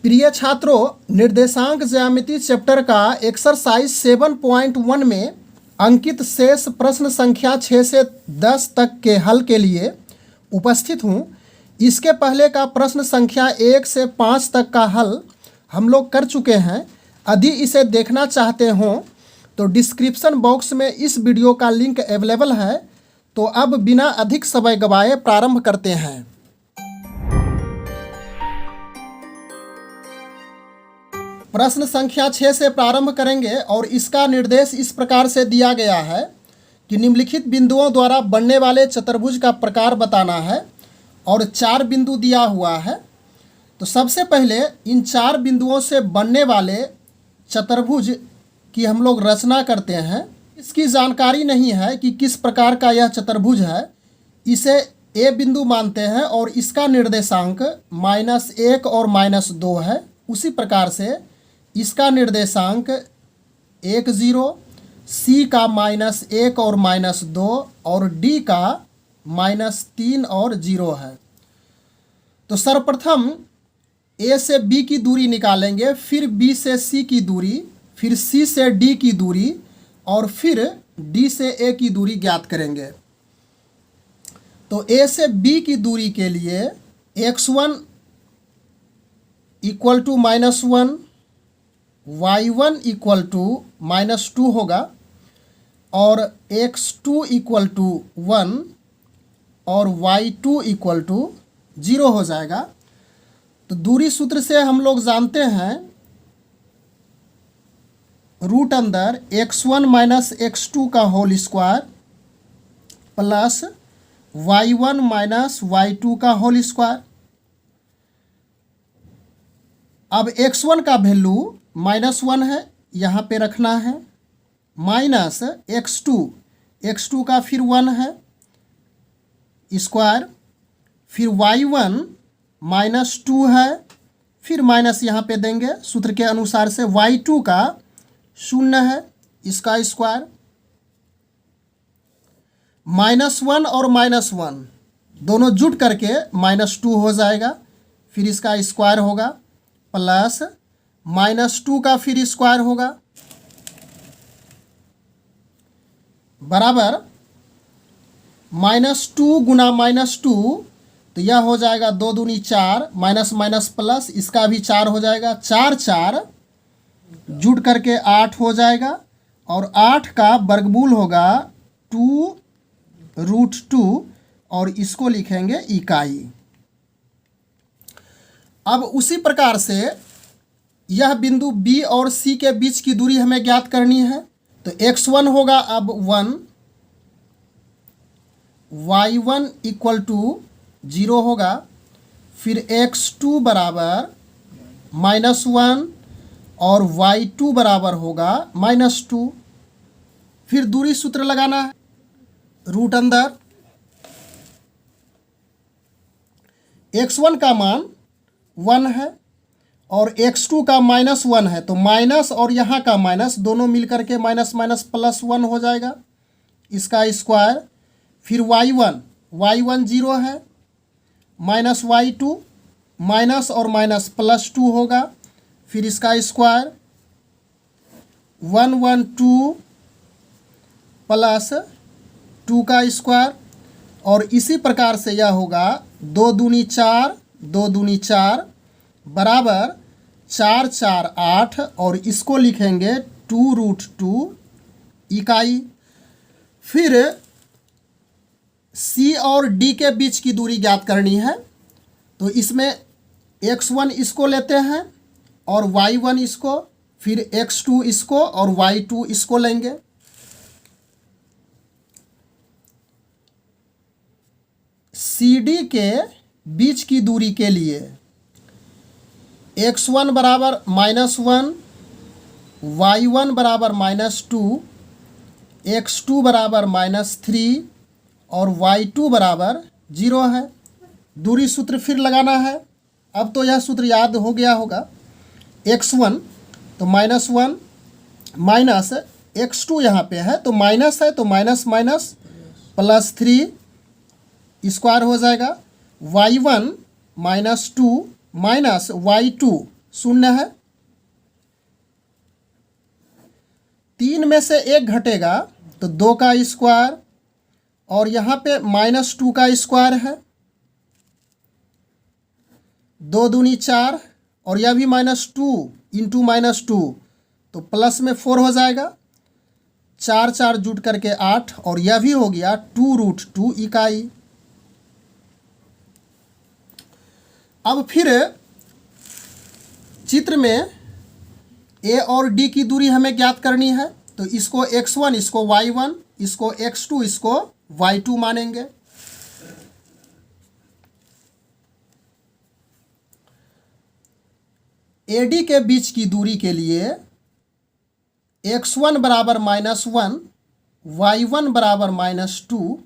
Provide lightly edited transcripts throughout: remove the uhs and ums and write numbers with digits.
प्रिय छात्रों, निर्देशांक ज्यामिति चैप्टर का एक्सरसाइज 7.1 में अंकित शेष प्रश्न संख्या 6 से 10 तक के हल के लिए उपस्थित हूँ। इसके पहले का प्रश्न संख्या 1 से 5 तक का हल हम लोग कर चुके हैं। यदि इसे देखना चाहते हों तो डिस्क्रिप्शन बॉक्स में इस वीडियो का लिंक अवेलेबल है। तो अब बिना अधिक समय गवाए प्रारंभ करते हैं। प्रश्न संख्या 6 से प्रारंभ करेंगे और इसका निर्देश इस प्रकार से दिया गया है कि निम्नलिखित बिंदुओं द्वारा बनने वाले चतुर्भुज का प्रकार बताना है और 4 बिंदु दिया हुआ है। तो सबसे पहले इन 4 बिंदुओं से बनने वाले चतुर्भुज की हम लोग रचना करते हैं। इसकी जानकारी नहीं है कि किस प्रकार का यह चतुर्भुज है। इसे ए बिंदु मानते हैं और इसका निर्देशांक -1 और -2 है। उसी प्रकार से इसका निर्देशांक 1 0, सी का -1 और -2 और डी का -3 और 0 है। तो सर्वप्रथम ए से बी की दूरी निकालेंगे, फिर बी से सी की दूरी, फिर सी से डी की दूरी और फिर डी से ए की दूरी ज्ञात करेंगे। तो ए से बी की दूरी के लिए x1 equal to -1, y1 equal to -2 होगा और x2 इक्वल टू 1 और y2 इक्वल टू 0 हो जाएगा। तो दूरी सूत्र से हम लोग जानते हैं रूट अंदर x1 माइनस x2 का whole square plus y1 minus y2 का होल स्क्वायर। अब x1 का वैल्यू -1 है, यहाँ पे रखना है, माइनस x2 का फिर 1 है स्क्वायर, फिर y1 -2 है, फिर माइनस यहाँ पे देंगे सूत्र के अनुसार से, y2 का 0 है, इसका स्क्वायर, -1 और -1 दोनों जुट करके -2 हो जाएगा, फिर इसका स्क्वायर होगा प्लस -2 का फिर स्क्वायर होगा बराबर -2 गुना -2, तो यह हो जाएगा 2 दूनी 4, माइनस माइनस प्लस, इसका भी 4 हो जाएगा, 4 4 जुट करके 8 हो जाएगा और 8 का वर्गमूल होगा 2√2 और इसको लिखेंगे इकाई। अब उसी प्रकार से यह बिंदु B और C के बीच की दूरी हमें ज्ञात करनी है। तो x1 होगा अब 1, y1 इक्वल टू 0 होगा, फिर x2 बराबर -1 और y2 बराबर होगा -2। फिर दूरी सूत्र लगाना है, रूट अंदर x1 का मान 1 है और x2 का -1 है, तो माइनस और यहाँ का माइनस दोनों मिलकर के माइनस माइनस प्लस 1 हो जाएगा, इसका स्क्वायर, फिर y1 0 है, माइनस y2 माइनस और माइनस +2 होगा, फिर इसका स्क्वायर 1 1 2 प्लस 2 का स्क्वायर और इसी प्रकार से यह होगा 2 दूनी 4, 2 दूनी 4 बराबर 4 4 8 और इसको लिखेंगे 2√2 इकाई। फिर C और D के बीच की दूरी ज्ञात करनी है। तो इसमें x1 इसको लेते हैं और y1 इसको, फिर x2 इसको और y2 इसको लेंगे। CD के बीच की दूरी के लिए x1 बराबर -1, y1 बराबर -2, x2 बराबर -3 और y2 बराबर 0 है। दूरी सूत्र फिर लगाना है। अब तो यह सूत्र याद हो गया होगा, x1 तो -1 माइनस x2 यहाँ पे है तो माइनस है, तो माइनस माइनस +3 स्क्वायर हो जाएगा, y1 -2 माइनस y2 शून्य है। 3 में से 1 घटेगा तो 2 का स्क्वायर, और यहाँ पे -2 का स्क्वायर है। 2 दूनी 4, और यह भी -2 इंटू -2 तो प्लस में 4 हो जाएगा। 4 4 जुट करके 8, और यह भी हो गया 2√2 इकाई। अब फिर चित्र में ए और डी की दूरी हमें ज्ञात करनी है, तो इसको x1, इसको y1, इसको x2, इसको y2 मानेंगे। AD के बीच की दूरी के लिए x1 बराबर -1, y1 बराबर -2,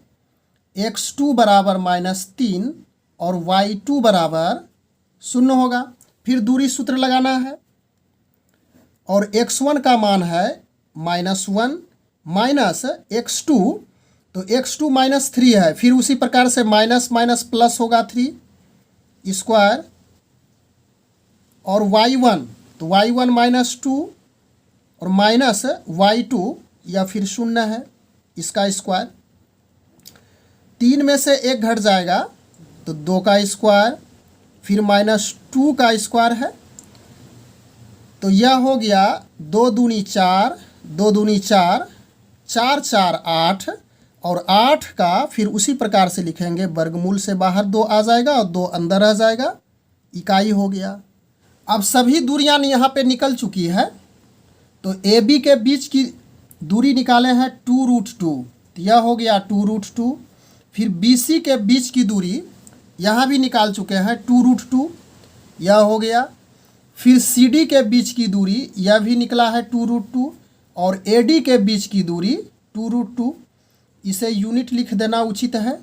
x2 बराबर -3 और y2 बराबर 0 होगा। फिर दूरी सूत्र लगाना है, और x1 का मान है -1 माइनस x2, तो x2 -3 है। फिर उसी प्रकार से माइनस माइनस प्लस होगा 3 स्क्वायर, और y1 तो y1 -2 और माइनस y2 या फिर 0 है, इसका स्क्वायर। 3 में से 1 घट जाएगा तो 2 का स्क्वायर, फिर -2 का स्क्वायर है, तो यह हो गया 2 दूनी 4, 2 दूनी 4, 4 4 8, और 8 का फिर उसी प्रकार से लिखेंगे, वर्गमूल से बाहर 2 आ जाएगा और 2 अंदर रह जाएगा, इकाई हो गया। अब सभी दूरियां यहाँ पे निकल चुकी है, तो AB के बीच की दूरी निकाले हैं 2√2, तो यह हो गया 2√2। फिर BC के बीच की दूरी यहाँ भी निकाल चुके हैं 2√2, यह हो गया। फिर CD के बीच की दूरी यह भी निकला है 2√2, और AD के बीच की दूरी 2√2। इसे यूनिट लिख देना उचित है,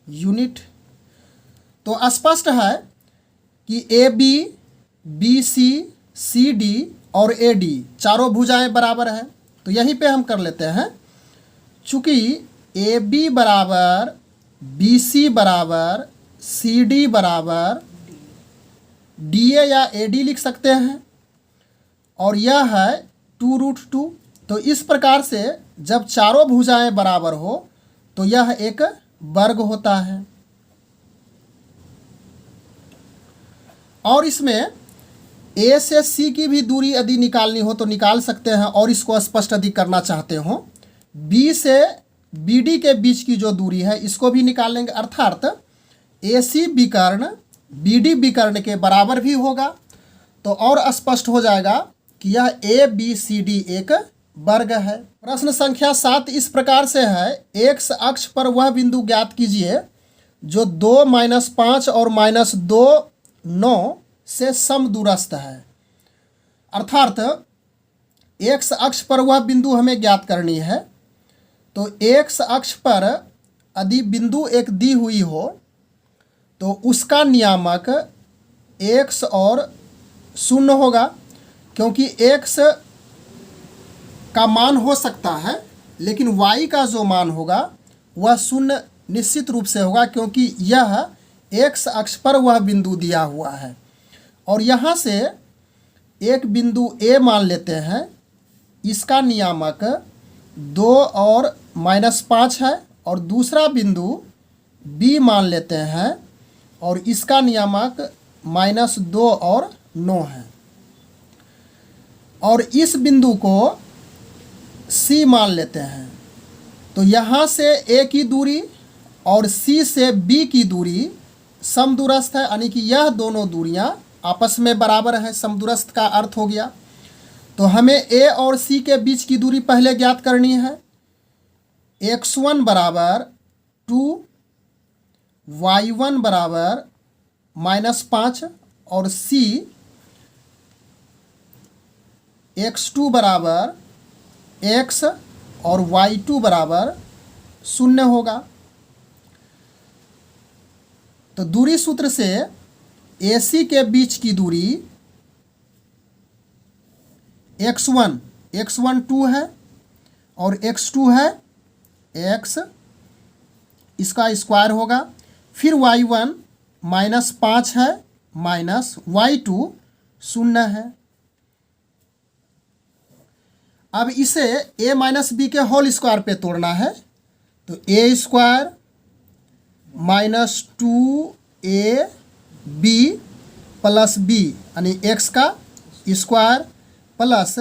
यूनिट। तो स्पष्ट है कि AB, BC, CD और AD चारों भुजाएं बराबर हैं, तो यहीं पे हम कर लेते हैं। चूँकि AB बराबर BC बराबर CD बराबर DA या AD लिख सकते हैं, और यह है 2√2। तो इस प्रकार से जब चारों भुजाएं बराबर हो तो यह एक वर्ग होता है। और इसमें A से C की भी दूरी यदि निकालनी हो तो निकाल सकते हैं, और इसको स्पष्ट यदि करना चाहते हो B से BD के बीच की जो दूरी है इसको भी निकाल लेंगे, अर्थात AC विकर्ण BD विकर्ण के बराबर भी होगा, तो और स्पष्ट हो जाएगा कि यह ABCD एक वर्ग है। प्रश्न संख्या 7 इस प्रकार से है, x अक्ष पर वह बिंदु ज्ञात कीजिए जो 2 -5 और -2 9 से समदूरस्थ है। अर्थात x अक्ष पर वह बिंदु हमें ज्ञात करनी है, तो x अक्ष पर यदि बिंदु एक दी हुई हो तो उसका नियामक x और 0 होगा, क्योंकि x का मान हो सकता है लेकिन y का जो मान होगा वह 0 निश्चित रूप से होगा, क्योंकि यह x अक्ष पर वह बिंदु दिया हुआ है। और यहाँ से एक बिंदु A मान लेते हैं, इसका नियामक 2 और -5 है, और दूसरा बिंदु B मान लेते हैं और इसका नियामक -2 और 9 है, और इस बिंदु को C मान लेते हैं। तो यहाँ से A की दूरी और C से B की दूरी समदूरस्थ है, यानी कि यह दोनों दूरियां आपस में बराबर हैं। समदूरस्थ का अर्थ हो गया, तो हमें A और C के बीच की दूरी पहले ज्ञात करनी है। x1 बराबर 2, y1 बराबर -5 और C x2 बराबर x और y2 बराबर 0 होगा। तो दूरी सूत्र से AC के बीच की दूरी x1 2 है और x2 है x, इसका स्क्वायर होगा। फिर y1 -5 है माइनस y2 0 है। अब इसे a माइनस बी के होल स्क्वायर पे तोड़ना है, तो a square minus 2ab plus b यानी x का स्क्वायर प्लस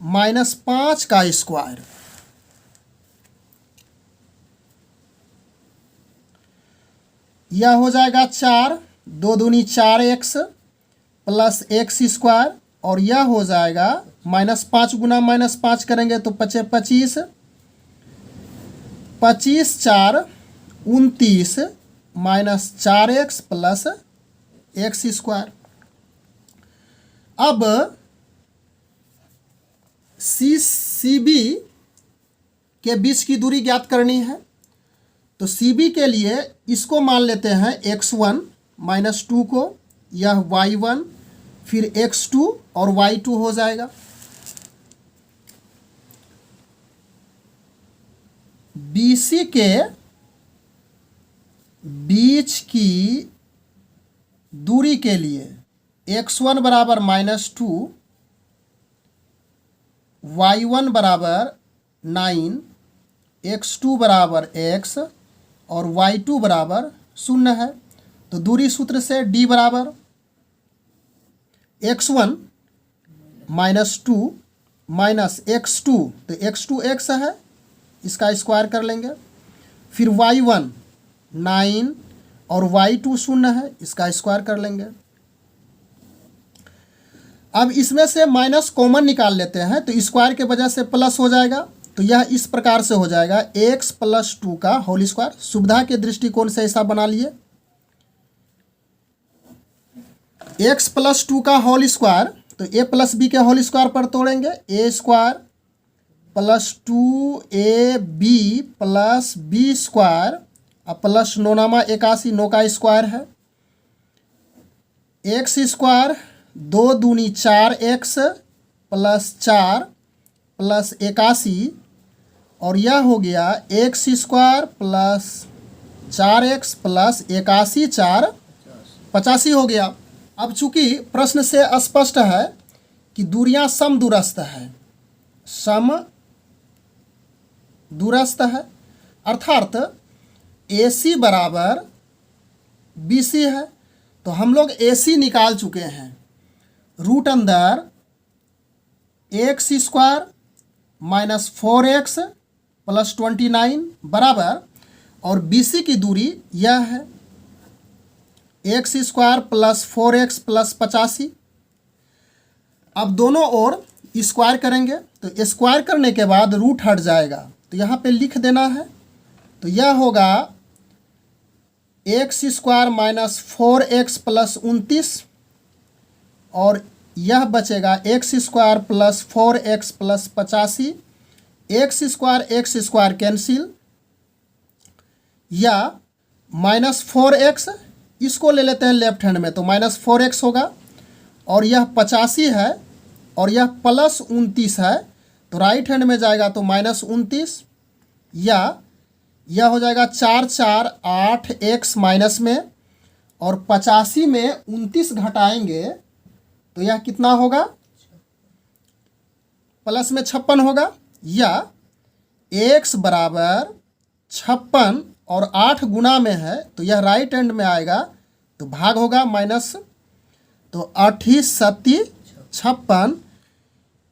-5 का स्क्वायर। यह हो जाएगा 4, 2 दूनी 4x प्लस x स्क्वायर, और यह हो जाएगा -5 गुना -5 करेंगे तो 5 25, 25 4 29 minus 4x plus x square. अब सी बी के बीच की दूरी ज्ञात करनी है, तो सी बी के लिए इसको मान लेते हैं x1 -2 को, यह y1 फिर x2 और y2 हो जाएगा। BC के बीच की दूरी के लिए x1 बराबर -2, y1 बराबर 9, x2 बराबर x और y2 बराबर 0 है। तो दूरी सूत्र से d बराबर x1 -2 माइनस x2, तो x2 x है, इसका स्क्वायर कर लेंगे, फिर y1 9 और y2 0 है, इसका स्क्वायर कर लेंगे। अब इसमें से माइनस कॉमन निकाल लेते हैं, तो स्क्वायर के वजह से प्लस हो जाएगा, तो यह इस प्रकार से हो जाएगा x + 2 का होल स्क्वायर। सुविधा के दृष्टिकोण से ऐसा बना लिए, x + 2 का होल स्क्वायर, तो a + b के होल स्क्वायर पर तोड़ेंगे, a square plus 2ab plus b square plus 9 81, 9 का स्क्वायर है, x स्क्वायर 2 दूनी 4x प्लस 4 प्लस 81, और यह हो गया x square plus 4x plus 81 4 85 हो गया। अब चूंकि प्रश्न से स्पष्ट है कि दूरियां समदूरस्थ है, सम दूरस्थ है, अर्थात AC बराबर BC है, तो हम लोग AC निकाल चुके हैं। रूट अंदर x square minus 4x plus 29 बराबर, और BC की दूरी यह है x square plus 4x plus 85। अब दोनों ओर स्क्वायर करेंगे, तो स्क्वायर करने के बाद रूट हट जाएगा, तो यहाँ पे लिख देना है, तो यह होगा x square minus 4x plus 29, और यह बचेगा x square plus 4x plus 85, x square cancel, या माइनस 4x इसको ले लेते हैं लेफ्ट हैंड में, तो माइनस 4x होगा, और यह 85 है और यह प्लस 29 है, तो राइट हैंड में जाएगा तो माइनस 29, या यह हो जाएगा 4 4 8 x माइनस में, और 85 में 29 घटाएंगे तो यह कितना होगा, प्लस में 56 होगा, या x बराबर 56 और 8 गुना में है, तो यह राइट हैंड में आएगा, तो भाग होगा माइनस, तो 8 7 56,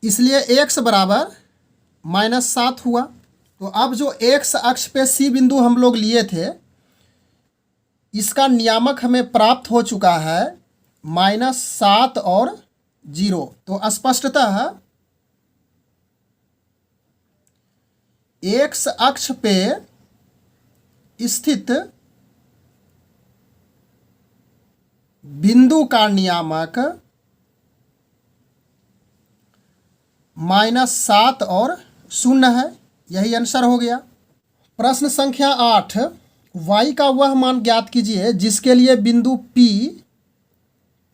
इसलिए x बराबर -7 हुआ। तो अब जो x अक्ष पे C बिंदु हम लोग लिए थे, इसका नियामक हमें प्राप्त हो चुका है -7 और 0। तो स्पष्टतः x अक्ष पे स्थित बिंदु का नियामक -7 और 0 है, यही आंसर हो गया। प्रश्न संख्या 8, y का वह मान ज्ञात कीजिए जिसके लिए बिंदु P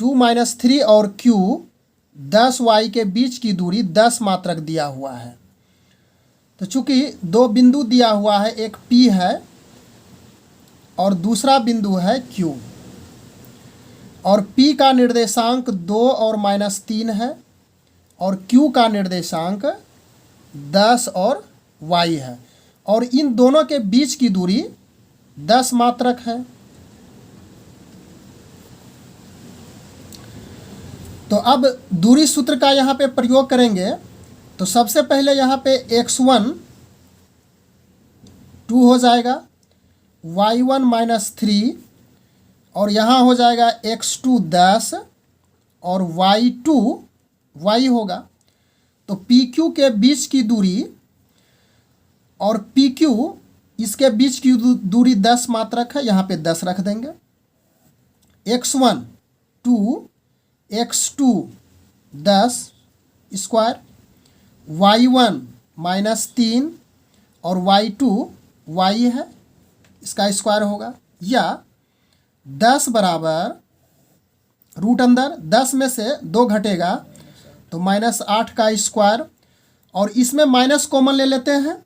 2 - 3 और Q 10y के बीच की दूरी 10 मात्रक दिया हुआ है। तो चूंकि दो बिंदु दिया हुआ है, एक P है और दूसरा बिंदु है Q, और P का निर्देशांक 2 और -3 है और Q का निर्देशांक 10 और Y है और इन दोनों के बीच की दूरी 10 मात्रक है। तो अब दूरी सूत्र का यहाँ पे प्रयोग करेंगे। तो सबसे पहले यहाँ पे x1 2 हो जाएगा, y1 -3 और यहाँ हो जाएगा x2 10 और y2 y होगा। तो PQ के बीच की दूरी और PQ इसके बीच की दूरी 10 मात्रक है, यहाँ पे 10 रख देंगे। x1 2 x2 10 स्क्वायर, y1 -3 और y2 y है, इसका स्क्वायर होगा। या 10 बराबर रूट अंदर 10 में से 2 घटेगा तो -8 का स्क्वायर और इसमें माइनस कॉमन ले लेते हैं।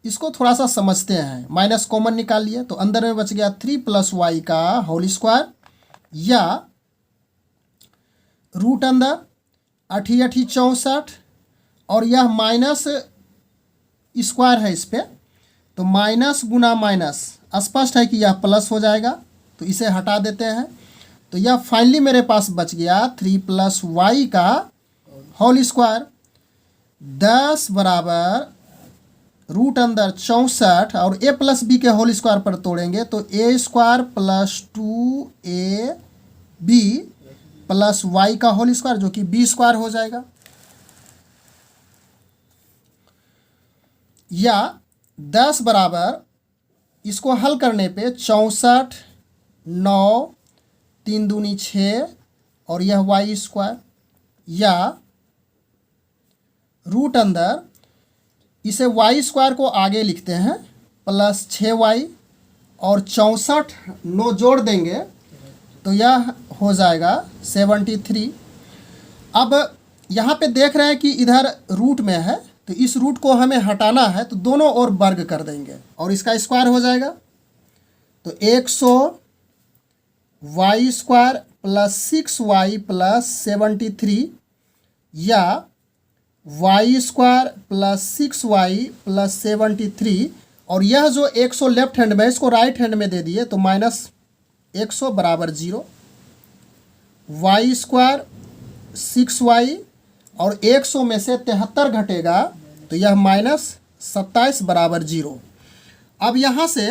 इसको थोड़ा सा समझते हैं। माइनस कॉमन निकाल लिए तो अंदर में बच गया 3 + y का होल स्क्वायर या रूट अंदर 8 × 8 = 64 और यह माइनस स्क्वायर है इस पर, तो माइनस गुना माइनस स्पष्ट है कि यह प्लस हो जाएगा, तो इसे हटा देते हैं। तो यह फाइनली मेरे पास बच गया 3 + y का होल स्क्वायर। 10 बराबर रूट अंदर 64 और a + b के होल स्क्वायर पर तोड़ेंगे तो a² + 2ab + y का होल स्क्वायर जो कि b² हो जाएगा। या 10 बराबर इसको हल करने पे 64 9 3 दूनी 6 और यह y² या रूट अंदर इसे y² को आगे लिखते हैं + 6y और 64 9 जोड़ देंगे तो यह हो जाएगा 73। अब यहाँ पे देख रहे हैं कि इधर रूट में है तो इस रूट को हमें हटाना है, तो दोनों ओर वर्ग कर देंगे और इसका स्क्वायर हो जाएगा। तो 100 y² + 6y + 73 या y² + 6y + 73 और यह जो 100 लेफ्ट हैंड में इसको राइट हैंड में दे दिए तो -100 बराबर 0। y² 6y और 100 में से 73 घटेगा तो यह -27 बराबर 0। अब यहाँ से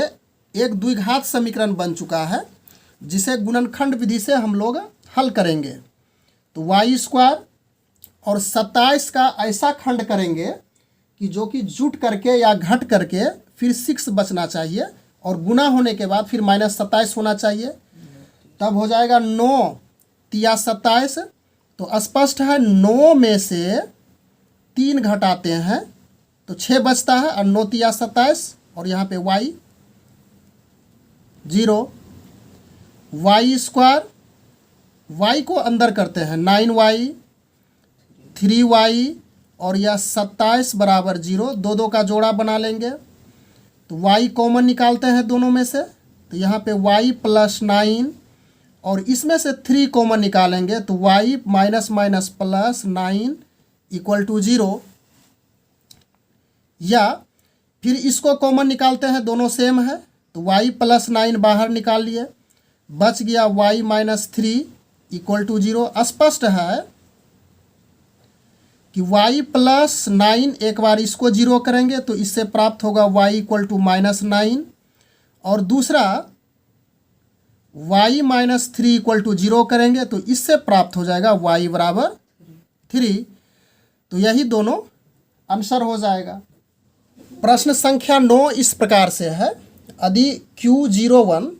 एक द्विघात समीकरण बन चुका है जिसे गुणनखंड विधि से हम लोग हल करेंगे। तो y² और 27 का ऐसा खंड करेंगे कि जो कि जुट करके या घट करके फिर 6 बचना चाहिए और गुना होने के बाद फिर -27 होना चाहिए, तब हो जाएगा 9 × 27। तो स्पष्ट है 9 में से 3 घटाते हैं तो 6 बचता है और 9 × 27 और यहाँ पे y 0। y² y को अंदर करते हैं 9y 3y और यह 27 बराबर 0, 2 का जोड़ा बना लेंगे तो y कॉमन निकालते हैं दोनों में से, तो यहाँ पे y + 9 और इसमें से 3 कॉमन निकालेंगे तो y -- +9 = 0। या फिर इसको कॉमन निकालते हैं, दोनों सेम है तो y + 9 बाहर निकाल लिए, बच गया y - 3 = 0। स्पष्ट है कि y + 9 एक बार इसको 0 करेंगे तो इससे प्राप्त होगा y = -9 और दूसरा y - 3 = 0 करेंगे तो इससे प्राप्त हो जाएगा y बराबर 3। तो यही दोनों आंसर हो जाएगा। प्रश्न संख्या 9 इस प्रकार से है। यदि Q01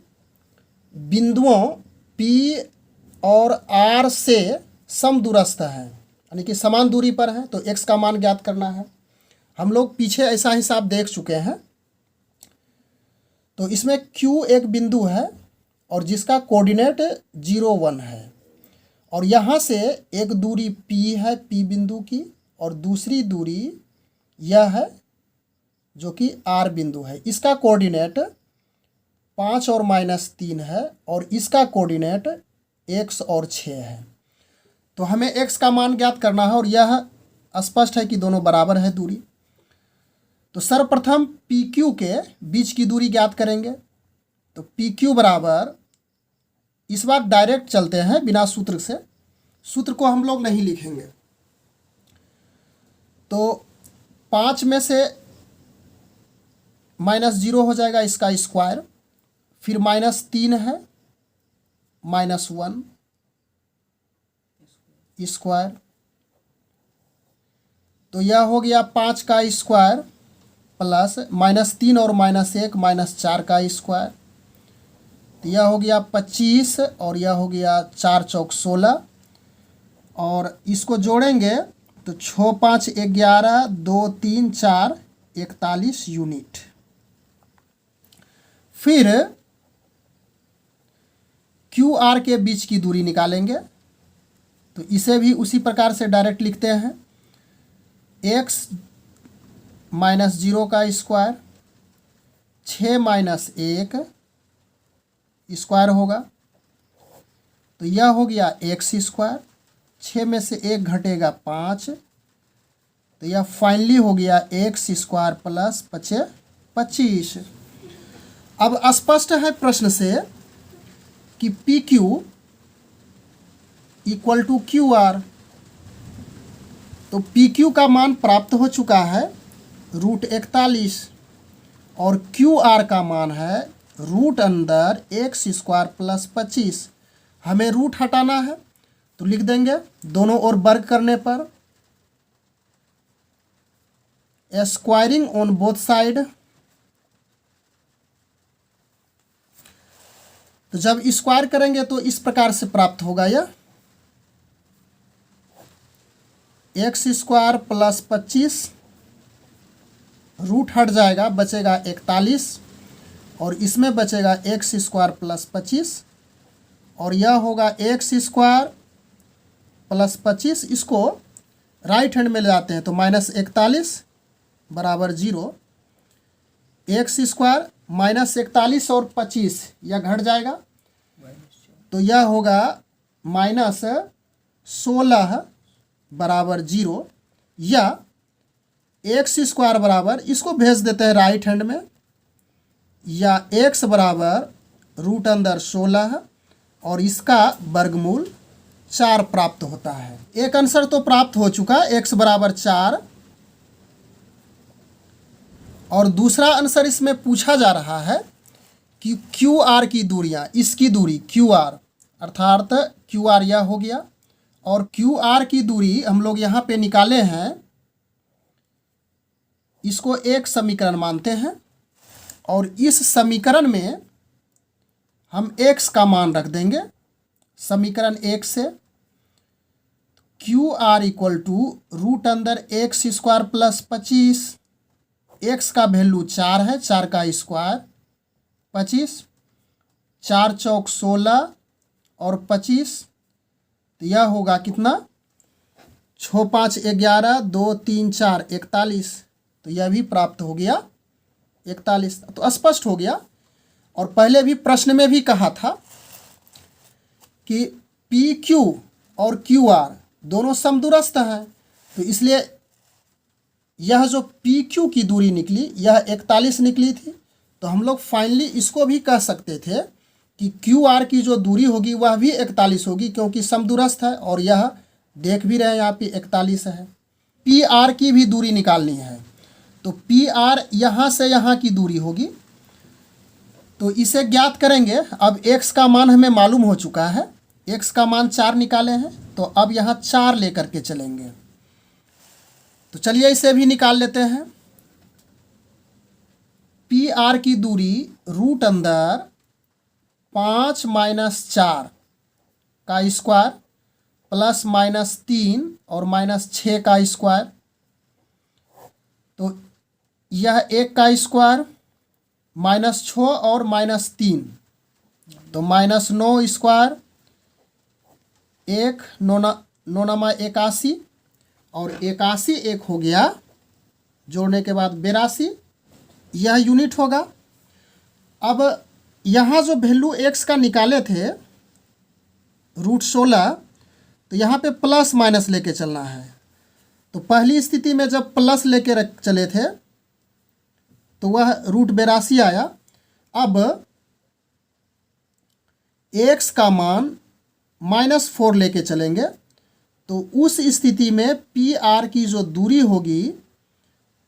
बिंदुओं P और R से समदूरस्थ है यानी कि समान दूरी पर है तो x का मान ज्ञात करना है। हम लोग पीछे ऐसा हिसाब देख चुके हैं। तो इसमें Q एक बिंदु है और जिसका कोऑर्डिनेट 0 1 है और यहाँ से एक दूरी P है P बिंदु की और दूसरी दूरी यह है जो कि R बिंदु है। इसका कोऑर्डिनेट 5 और -3 है और इसका कोऑर्डिनेट x और 6 है। तो हमें x का मान ज्ञात करना है और यह स्पष्ट है कि दोनों बराबर है दूरी। तो सर्वप्रथम PQ के बीच की दूरी ज्ञात करेंगे। तो PQ बराबर, इस बार डायरेक्ट चलते हैं बिना सूत्र से, सूत्र को हम लोग नहीं लिखेंगे। तो 5 में से -0 हो जाएगा इसका स्क्वायर, फिर -3 है, -1 स्क्वायर, तो यह हो गया 5 का स्क्वायर प्लस -3 और -1 -4 का स्क्वायर, तो यह हो गया 25 और यह हो गया 4 चौक 16, और इसको जोड़ेंगे तो 6 5 11 2 3 4 41 यूनिट। फिर QR के बीच की दूरी निकालेंगे। तो इसे भी उसी प्रकार से डायरेक्ट लिखते हैं, x -0 का स्क्वायर 6 -1 स्क्वायर होगा, तो यह हो गया x स्क्वायर, 6 में से 1 घटेगा 5, तो यह फाइनली हो गया x स्क्वायर प्लस 25। अब स्पष्ट है प्रश्न से कि PQ इक्वल टू QR। तो PQ का मान प्राप्त हो चुका है √41 और QR का मान है √x स्क्वायर प्लस 25। हमें रूट हटाना है तो लिख देंगे दोनों ओर वर्ग करने पर स्क्वायरिंग ऑन बोथ साइड। तो जब स्क्वायर करेंगे तो इस प्रकार से प्राप्त होगा, यह x स्क्वायर प्लस 25, रूट हट जाएगा बचेगा 41 और इसमें बचेगा x स्क्वायर प्लस 25 और यह होगा x स्क्वायर प्लस 25। इसको राइट हैंड में ले जाते हैं तो -41 बराबर 0, x स्क्वायर -41 और 25 यह घट जाएगा, तो यह होगा -16 बराबर 0, या x स्क्वायर बराबर, इसको भेज देते हैं राइट हैंड में, या x बराबर √16 और इसका वर्गमूल 4 प्राप्त होता है। एक आंसर तो प्राप्त हो चुका, x बराबर 4, और दूसरा आंसर इसमें पूछा जा रहा है कि QR की दूरियां, इसकी दूरी QR अर्थात QR यह हो गया, और QR की दूरी हम लोग यहाँ पे निकाले हैं, इसको एक समीकरण मानते हैं और इस समीकरण में हम x का मान रख देंगे समीकरण 1 से। QR equal to √x square plus 25, x का वैल्यू 4 है, 4 का स्क्वायर 25, 4 चौक 16 और 25, तो यह होगा कितना 6 5 11 2 3 4 41, तो यह भी प्राप्त हो गया 41। तो स्पष्ट हो गया, और पहले भी प्रश्न में भी कहा था कि PQ और QR दोनों समदूरस्थ हैं, तो इसलिए यह जो PQ की दूरी निकली यह 41 निकली थी, तो हम लोग फाइनली इसको भी कह सकते थे कि QR की जो दूरी होगी वह भी 41 होगी, क्योंकि समदूरस्थ है, और यह देख भी रहे हैं यहाँ पे 41 है। PR की भी दूरी निकालनी है, तो PR यहाँ से यहाँ की दूरी होगी, तो इसे ज्ञात करेंगे। अब x का मान हमें मालूम हो चुका है, x का मान 4 निकाले हैं, तो अब यहाँ 4 लेकर के चलेंगे। तो चलिए इसे भी निकाल लेते हैं। PR की दूरी रूट अंदर 5 - 4 का स्क्वायर प्लस -3 और -6 का स्क्वायर, तो यह 1 का स्क्वायर -6 और -3, तो -9 स्क्वायर, 1 9 नमा 81 और 81 एक हो गया, जोड़ने के बाद 82, यह यूनिट होगा। अब यहाँ जो वैल्यू x का निकाले थे √16, तो यहाँ पे प्लस माइनस लेके चलना है। तो पहली स्थिति में जब प्लस लेके चले थे तो वह √82 आया। अब x का मान -4 लेके चलेंगे तो उस स्थिति में PR की जो दूरी होगी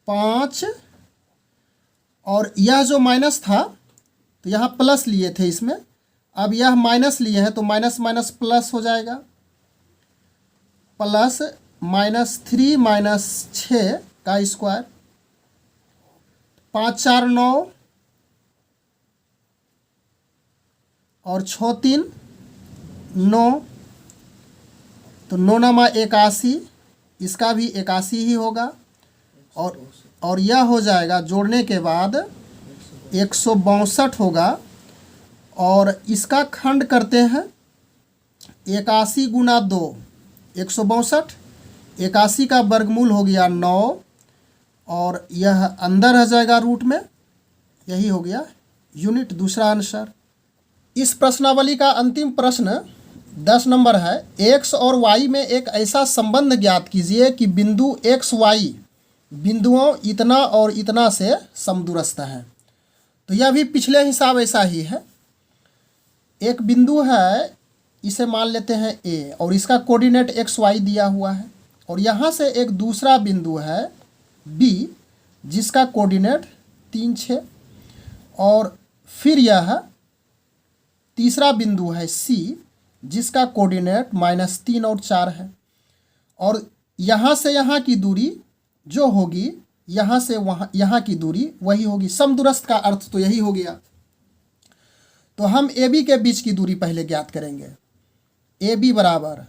5, और यह जो माइनस था तो यहाँ प्लस लिए थे इसमें, अब यह माइनस लिए हैं तो माइनस माइनस प्लस हो जाएगा, प्लस -3 -6 का स्क्वायर, 5 4 9 और 6 3 9, तो 9 नमा 81, इसका भी 81 ही होगा, और यह हो जाएगा जोड़ने के बाद 162 होगा। और इसका खंड करते हैं, 81 गुना 2 162, 81 का वर्गमूल हो गया 9, और यह अंदर आ जाएगा रूट में, यही हो गया यूनिट, दूसरा आंसर। इस प्रश्नावली का अंतिम प्रश्न 10 नंबर है। x और y में एक ऐसा संबंध ज्ञात कीजिए कि बिंदु x y बिंदुओं इतना और इतना से समदूरस्थ हैं। तो यह भी पिछले हिसाब ऐसा ही है। एक बिंदु है, इसे मान लेते हैं A, और इसका कोऑर्डिनेट x y दिया हुआ है, और यहाँ से एक दूसरा बिंदु है B जिसका कोऑर्डिनेट 3 6, और फिर यह तीसरा बिंदु है C जिसका कोऑर्डिनेट -3 और 4 है, और यहाँ से यहाँ की दूरी जो होगी, यहाँ से वहाँ यहाँ की दूरी वही होगी। समदूरस्थ का अर्थ तो यही हो गया। तो हम AB के बीच की दूरी पहले ज्ञात करेंगे। AB बराबर,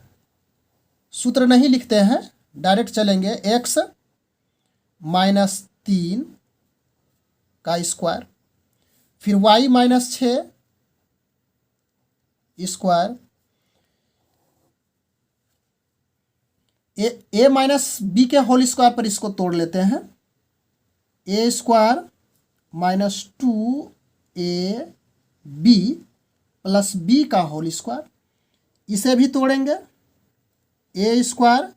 सूत्र नहीं लिखते हैं, डायरेक्ट चलेंगे, x -3 का स्क्वायर, फिर y -6 square, a minus b के होल स्क्वायर पर इसको तोड़ लेते हैं, a square -2ab plus b का होल स्क्वायर, इसे भी तोड़ेंगे, a square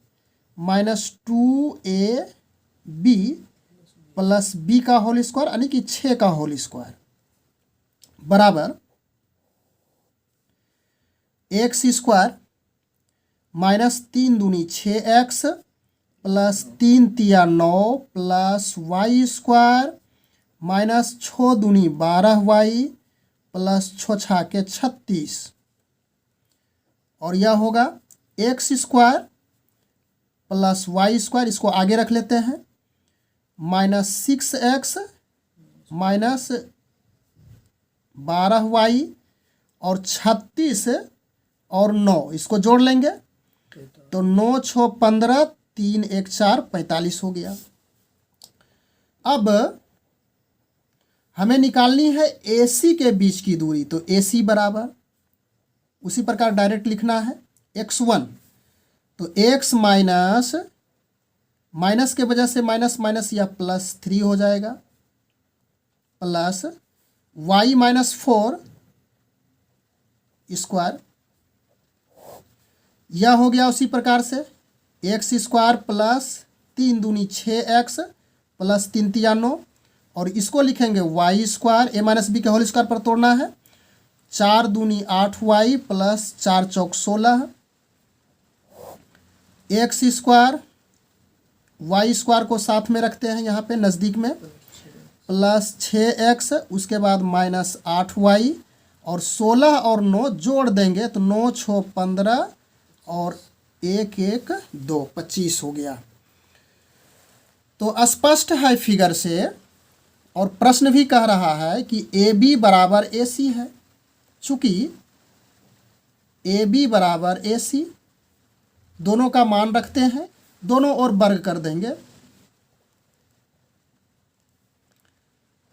-2ab plus b का होल स्क्वायर यानी कि 6 का होल स्क्वायर, बराबर x स्क्वायर -3 दूनी 6x प्लस 3 तिया 9 प्लस y स्क्वायर -6 दूनी 12y प्लस 6 छाके 36, और यह होगा x square plus y square, इसको आगे रख लेते हैं, -6x माइनस 12y और 36 और 9, इसको जोड़ लेंगे तो 9 6 15 3 1 4 45 हो गया। अब हमें निकालनी है AC के बीच की दूरी, तो AC बराबर उसी प्रकार डायरेक्ट लिखना है, x1, तो x माइनस के वजह से माइनस माइनस या +3 हो जाएगा, प्लस y -4 स्क्वायर, यह हो गया उसी प्रकार से x स्क्वायर प्लस 3 दूनी 6x प्लस 3 तिया 9, और इसको लिखेंगे y square, a minus b के होल स्क्वायर पर तोड़ना है, 4 दूनी 8y प्लस 4 चौक 16, x स्क्वायर y स्क्वायर को साथ में रखते हैं यहाँ पे नज़दीक में, प्लस 6x, उसके बाद -8y और 16 और 9 जोड़ देंगे तो 9 6 15 और 1 1 2 25 हो गया। तो स्पष्ट है फिगर से, और प्रश्न भी कह रहा है कि AB बराबर AC है। चूँकि AB बराबर AC, दोनों का मान रखते हैं, दोनों ओर वर्ग कर देंगे,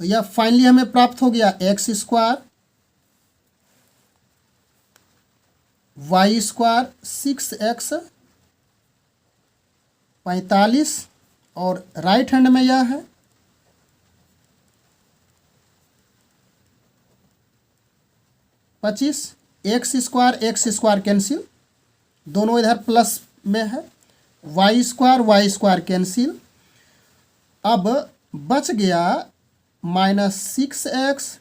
तो यह फाइनली हमें प्राप्त हो गया x square y square 6x 45, और राइट हैंड में यह है 25, एक्स स्क्वायर कैंसिल, दोनों इधर प्लस में है, वाई स्क्वायर कैंसिल। अब बच गया -6x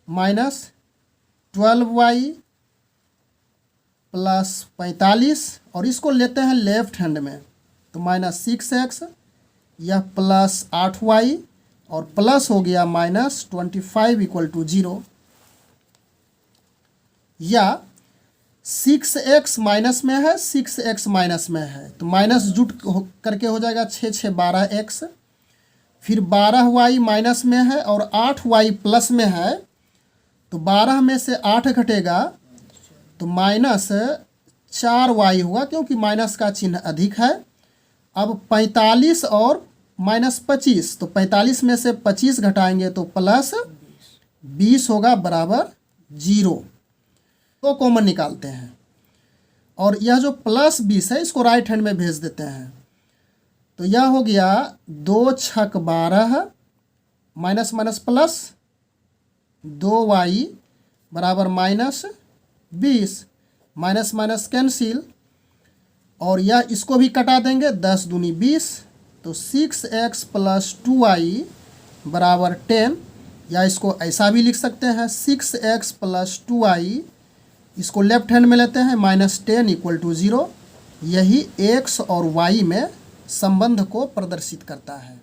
-12y + 45, और इसको लेते हैं लेफ्ट हैंड में, तो -6x यह +8y और प्लस हो गया -25 = 0, या 6x माइनस में है, 6x माइनस में है, तो माइनस जुट करके हो जाएगा 6 6 12x, फिर 12y माइनस में है और 8y प्लस में है, तो 12 में से 8 घटेगा तो -4y होगा, क्योंकि माइनस का चिन्ह अधिक है। अब 45 और -25, तो 45 में से 25 घटाएंगे तो +20 होगा बराबर 0। तो कॉमन निकालते हैं, और यह जो +20 है इसको राइट हैंड में भेज देते हैं, तो यह हो गया 2 छक 12 माइनस माइनस प्लस 2y बराबर -20, माइनस माइनस कैंसिल, और यह इसको भी कटा देंगे, 10 दूनी 20, तो 6x + 2y बराबर 10, या इसको ऐसा भी लिख सकते हैं 6x + 2y, इसको लेफ्ट हैंड में लेते हैं, -10 = 0। यही x और y में संबंध को प्रदर्शित करता है।